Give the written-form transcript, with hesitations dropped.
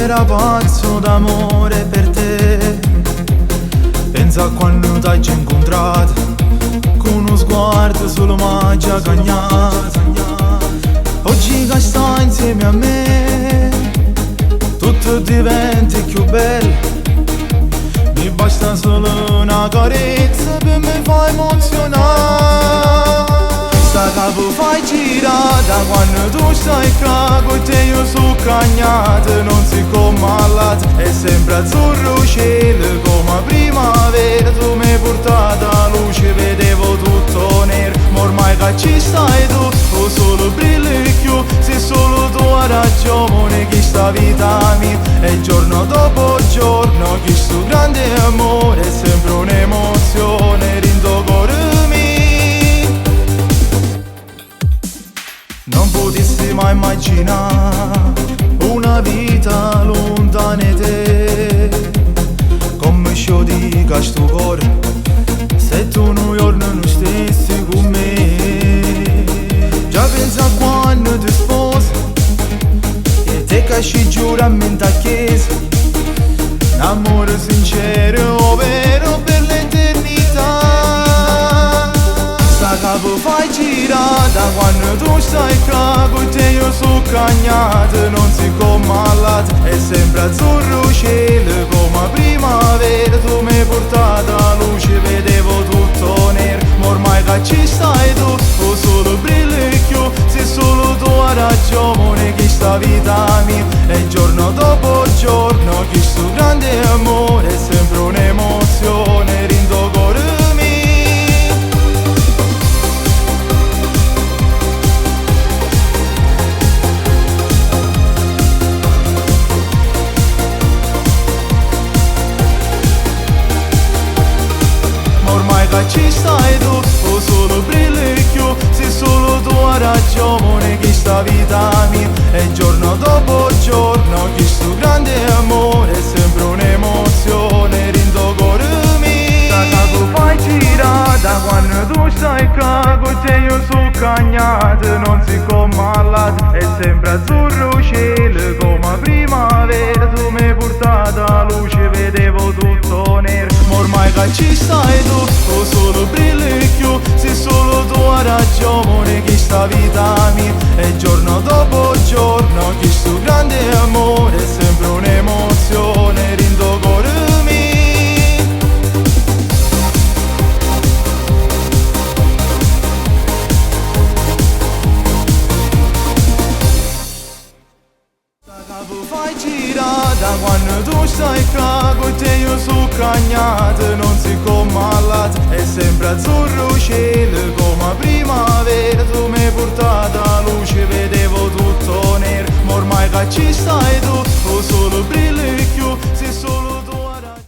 era pazzo d'amore per te. Pensa a quando t'hai già incontrato, con uno sguardo solo m'ha già cagnato. Oggi che stai insieme a me, tutto diventa più bello. Mi basta solo una carezza per me fa emozionare. Sta capo fai girà, da quando tu stai qua con te io sono cagnato. Non si commallato, è sempre azzurro cielo come primavera. Tu mi hai portato a luce, vedevo tutto nero. Ma ormai che ci stai tu, o solo brilli più. Se solo tu hai ragione, che sta vita mia è giorno dopo giorno. Che sto grande amore è sempre un'emozione, rindo cuore mio. Non potessi mai immaginare una vita lontana da te. Come sciò di questo cuore, se tu un giorno non stessi con me. Già pensa a quando ti sposi e te che ci giuramento a chiesa. Un amore sincero, vero per l'eternità. Sta capo fai girà, da quando tu stai qua con te io sono cagnato. Non si commallato, è sempre azzurro cielo come primavera. Tu mi hai portato a luce, vedevo tutto nero. Ma ormai che ci stai tu, o solo brilli più. Se solo tu hai ragione, che sta vita mia è giorno dopo giorno. Che sto grande amore è sempre un'emozione, rindo cuore mio. Che ci stai tu, o solo brilli più. Se solo tu hai ragione, che sta vita mia è giorno dopo giorno. Che sto grande amore è sempre un'emozione, rindo cuore mio. Da capo fai girà, da quando tu stai qua con te io sono cagnato. Non si commallato, è sempre azzurro cielo come primavera. Tu mi hai portato a luce, vedevo tutto nero. Ma ormai che ci stai tu, o solo brilli più. Se solo tu hai ragione, che sta vita mia è giorno dopo giorno. Che sto grande amore è sempre un'emozione, rindo cuore mio. Fai girà, da quando tu stai qua con te io sono cagnato. Non si commallato, è sempre azzurro cielo come primavera. Tu mi hai portato a luce, vedevo tutto nero. Ma ormai che ci stai tu,